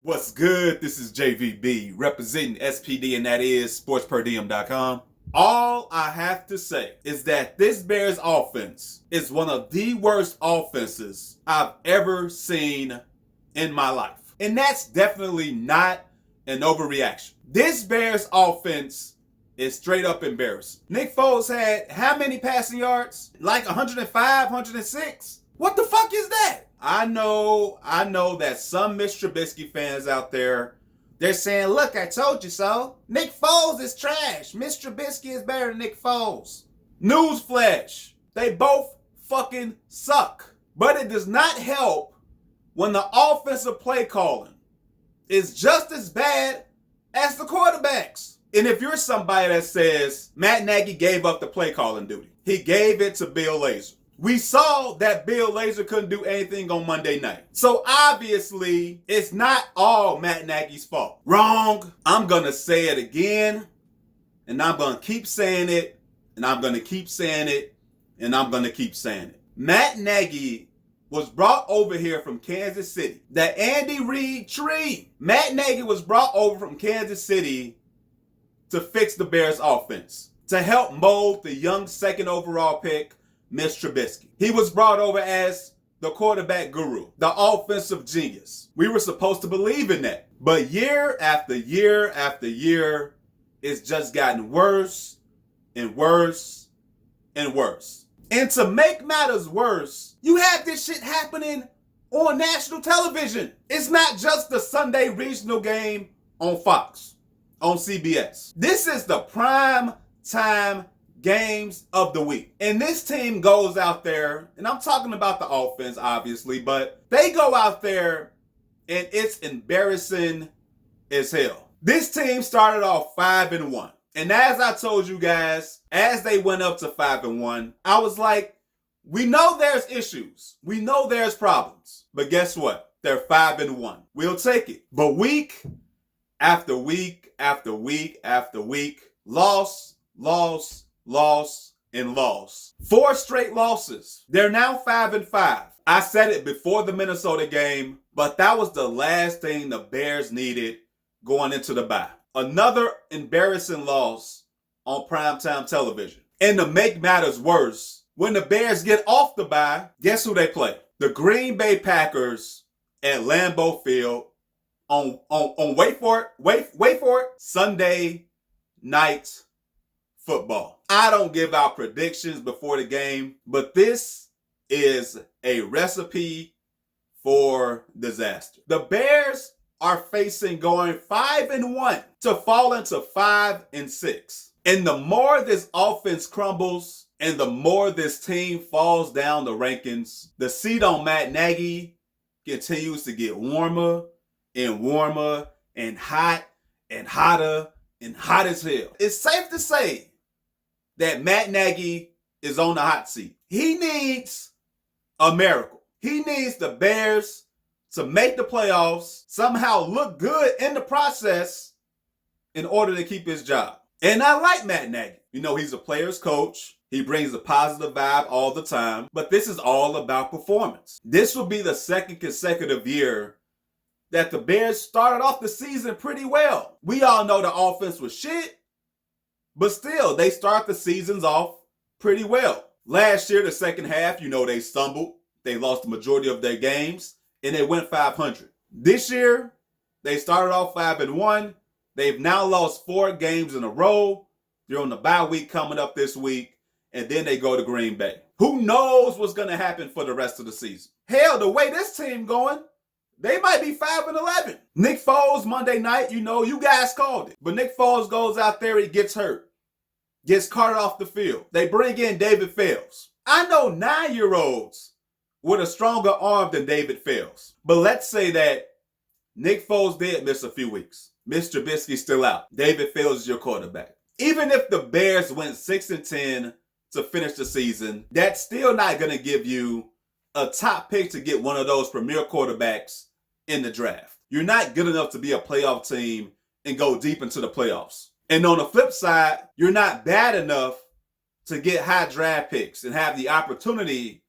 What's good? This is JVB representing SPD, and that is sportsperdiem.com. All I have to say is that this Bears offense is one of the worst offenses I've ever seen in my life. And that's definitely not an overreaction. This Bears offense is straight up embarrassing. Nick Foles had how many passing yards? Like 105, 106? What the fuck is that? I know that some Mitch Trubisky fans out there, they're saying, look, I told you so. Nick Foles is trash. Mitch Trubisky is better than Nick Foles. Newsflash, they both fucking suck. But it does not help when the offensive play calling is just as bad as the quarterbacks. And if you're somebody that says Matt Nagy gave up the play calling duty, he gave it to Bill Lazor. We saw that Bill Lazor couldn't do anything on Monday night. So obviously, it's not all Matt Nagy's fault. Wrong. I'm going to say it again, and I'm going to keep saying it, and I'm going to keep saying it, and I'm going to keep saying it. Matt Nagy was brought over here from Kansas City. The Andy Reid tree. Matt Nagy was brought over from Kansas City to fix the Bears offense, to help mold the young second overall pick, Mitch Trubisky. He was brought over as the quarterback guru, the offensive genius. We were supposed to believe in that. But year after year after year, it's just gotten worse and worse and worse. And to make matters worse, you have this shit happening on national television. It's not just the Sunday regional game on Fox, on CBS. This is the prime time games of the week. And this team goes out there, and I'm talking about the offense, obviously, but they go out there and it's embarrassing as hell. This team started off 5-1. And as I told you guys, as they went up to 5-1, I was like, we know there's issues. We know there's problems. But guess what? They're 5-1. We'll take it. But week after week after week after week, loss, and loss. 4 straight losses. They're now 5-5. I said it before the Minnesota game, but that was the last thing the Bears needed going into the bye. Another embarrassing loss on primetime television. And to make matters worse, when the Bears get off the bye, guess who they play? The Green Bay Packers at Lambeau Field on wait for it, Sunday night football. I don't give out predictions before the game, but this is a recipe for disaster. The Bears are facing going 5-1 to fall into 5-6. And the more this offense crumbles and the more this team falls down the rankings, the seat on Matt Nagy continues to get warmer and warmer and hot and hotter and hot as hell. It's safe to say that Matt Nagy is on the hot seat. He needs a miracle. He needs the Bears to make the playoffs, somehow look good in the process in order to keep his job. And I like Matt Nagy. You know, he's a player's coach. He brings a positive vibe all the time. But this is all about performance. This will be the second consecutive year that the Bears started off the season pretty well. We all know the offense was shit, but still, they start the seasons off pretty well. Last year, the second half, you know, they stumbled. They lost the majority of their games, and they went 500. This year, they started off 5-1. They've now lost 4 games in a row. They're on the bye week coming up this week, and then they go to Green Bay. Who knows what's going to happen for the rest of the season? Hell, the way this team going, they might be 5-11. Nick Foles, Monday night, you know, you guys called it. But Nick Foles goes out there, he gets hurt. Gets carted off the field. They bring in David Foles. I know 9-year-olds with a stronger arm than David Foles. But let's say that Nick Foles did miss a few weeks. Mitch Trubisky's still out. David Foles is your quarterback. Even if the Bears went 6-10 to finish the season, that's still not going to give you a top pick to get one of those premier quarterbacks in the draft. You're not good enough to be a playoff team and go deep into the playoffs. And on the flip side, you're not bad enough to get high draft picks and have the opportunity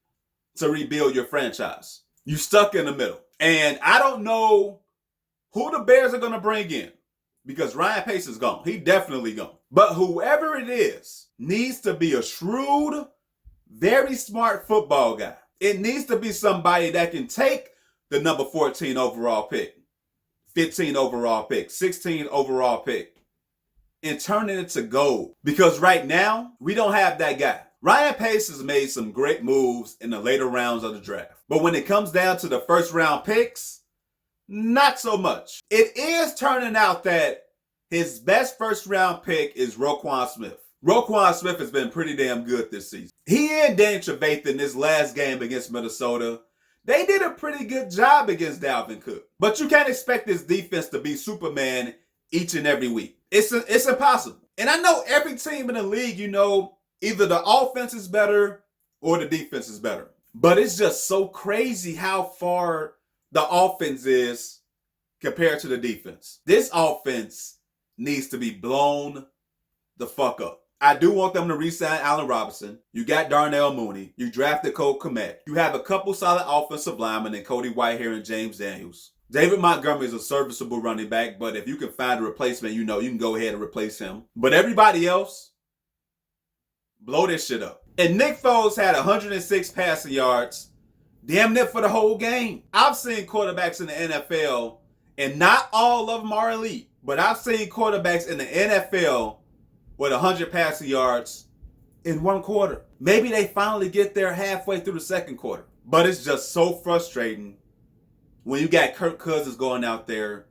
to rebuild your franchise. You stuck in the middle. And I don't know who the Bears are going to bring in, because Ryan Pace is gone. He definitely gone. But whoever it is needs to be a shrewd, very smart football guy. It needs to be somebody that can take the number 14 overall pick, 15 overall pick, 16 overall pick, and turn it into gold. Because right now, we don't have that guy. Ryan Pace has made some great moves in the later rounds of the draft. But when it comes down to the first round picks, not so much. It is turning out that his best first round pick is Roquan Smith. Roquan Smith has been pretty damn good this season. He and Danny Trevathan in this last game against Minnesota, they did a pretty good job against Dalvin Cook. But you can't expect this defense to be Superman each and every week. It's impossible. And I know every team in the league, either the offense is better or the defense is better. But it's just so crazy how far the offense is compared to the defense. This offense needs to be blown the fuck up. I do want them to re-sign Allen Robinson. You got Darnell Mooney. You drafted Cole Kmet. You have a couple solid offensive linemen in Cody Whitehair and James Daniels. David Montgomery is a serviceable running back, but if you can find a replacement, you can go ahead and replace him. But everybody else, blow this shit up. And Nick Foles had 106 passing yards, damn near for the whole game. I've seen quarterbacks in the NFL, and not all of them are elite, but I've seen quarterbacks in the NFL with 100 passing yards in one quarter. Maybe they finally get there halfway through the second quarter. But it's just so frustrating when you got Kirk Cousins going out there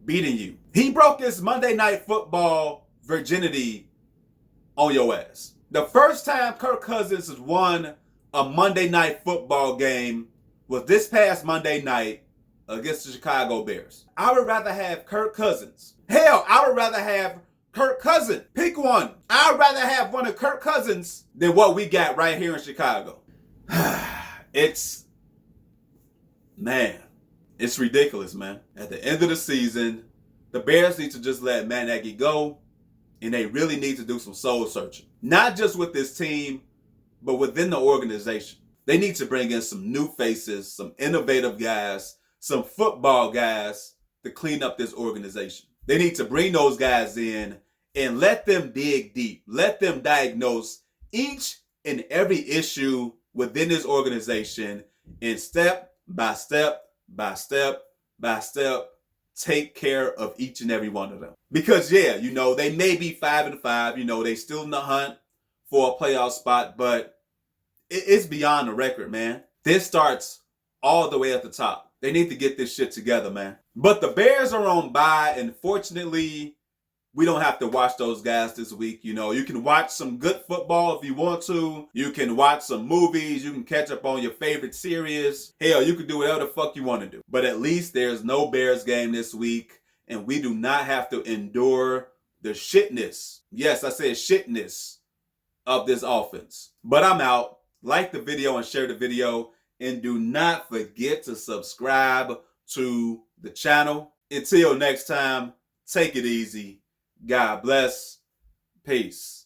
beating you. He broke his Monday Night Football virginity on your ass. The first time Kirk Cousins has won a Monday Night Football game was this past Monday night against the Chicago Bears. I would rather have Kirk Cousins. Hell, I would rather have Kirk Cousins. Pick one. I'd rather have one of Kirk Cousins than what we got right here in Chicago. It's ridiculous, man. At the end of the season, the Bears need to just let Matt Nagy go, and they really need to do some soul searching. Not just with this team, but within the organization. They need to bring in some new faces, some innovative guys, some football guys to clean up this organization. They need to bring those guys in and let them dig deep. Let them diagnose each and every issue within this organization and step by step by step by step take care of each and every one of them. Because they may be 5-5, they still in the hunt for a playoff spot, but it's beyond the record, man. This starts all the way at the top. They need to get this shit together, man. But the Bears are on bye, and fortunately, we don't have to watch those guys this week. You can watch some good football if you want to. You can watch some movies. You can catch up on your favorite series. Hell, you can do whatever the fuck you want to do. But at least there's no Bears game this week, and we do not have to endure the shitness. Yes, I said shitness of this offense. But I'm out. Like the video and share the video. And do not forget to subscribe to the channel. Until next time, take it easy. God bless. Peace.